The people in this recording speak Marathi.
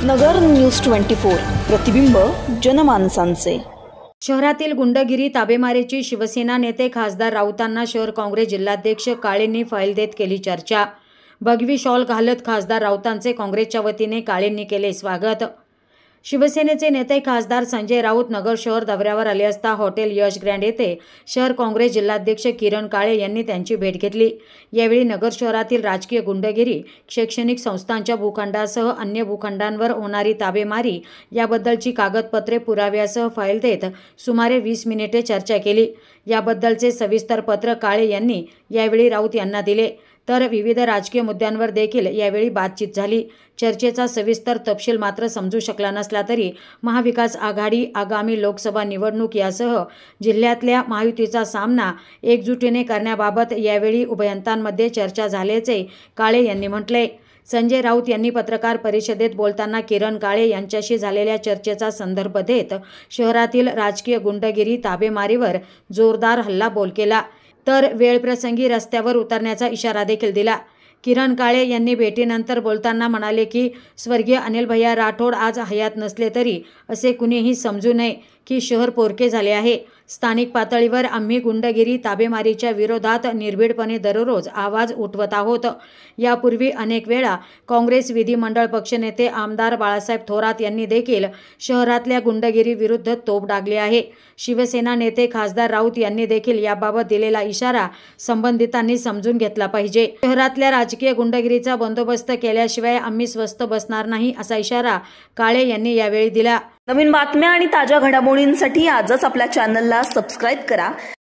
नगर न्यूज 24 प्रतिबिंब जनमानसांचे। शहरातील गुंडगिरी ताबेमारीची शिवसेना नेते खासदार राऊतांना शहर काँग्रेस जिल्हाध्यक्ष काळेंनी फाईल देत केली चर्चा। भगवी शॉल घालत खासदार राऊतांचे काँग्रेसच्या वतीने काळेंनी केले स्वागत। शिवसेनेचे नेते खासदार संजय राऊत नगर शहर दौऱ्यावर आले असता हॉटेल यश ग्रँड येथे शहर काँग्रेस जिल्हाध्यक्ष किरण काळे यांनी त्यांची भेट घेतली। यावेळी नगर शहरातील राजकीय गुंडगिरी, शैक्षणिक संस्थांच्या भूखंडासह अन्य भूखंडांवर होणारी ताबेमारी याबद्दलची कागदपत्रे पुराव्यासह फाईल देत सुमारे 20 मिनिटे चर्चा केली। याबद्दलचे सविस्तर पत्र काळे यांनी यावेळी राऊत यांना दिले, तर विविध राजकीय मुद्द्यांवर देखील यावेळी बातचीत झाली। चर्चेचा सविस्तर तपशील मात्र समजू शकला नसला तरी महाविकास आघाडी, आगामी लोकसभा निवडणूक यासह जिल्ह्यातल्या महायुतीचा सामना एकजुटीने करण्याबाबत यावेळी उभयतांमध्ये चर्चा झाल्याचे काळे यांनी म्हटले। संजय राऊत यांनी पत्रकार परिषदेत बोलताना किरण काळे यांच्याशी झालेल्या चर्चेचा संदर्भ देत शहरातील राजकीय गुंडगिरी, ताबेमारीवर जोरदार हल्लाबोल केला, तर वेळप्रसंगी रस्त्यावर उतरण्याचा इशारा देखील दिला। किरण काळे यांनी भेटीनंतर बोलताना म्हणाले की स्वर्गीय अनिल भैया राठोड आज हयात नसले तरी असे कुणीही समजू नये की शहर पोरके झाले आहे। स्थानिक पातळीवर आम्ही गुंडगिरी, ताबेमारीच्या विरोधात निर्भीडपणे दररोज आवाज उठवत आहोत। यापूर्वी अनेक वेळा काँग्रेस विधिमंडळ पक्षनेते आमदार बाळासाहेब थोरात यांनी देखील शहरातल्या गुंडगिरी विरुद्ध तोफ डागली आहे। शिवसेना नेते खासदार राऊत यांनी देखील याबाबत दिलेला इशारा संबंधितांनी समजून घेतला पाहिजे। शहरातल्या राजकीय गुंडगिरीचा बंदोबस्त केल्याशिवाय आम्ही स्वस्थ बसणार नाही असा इशारा काळे यांनी यावेळी दिला। नवीन बातम्या आणि ताज्या घडामोडींसाठी आजच आपल्या चॅनलला सबस्क्राइब करा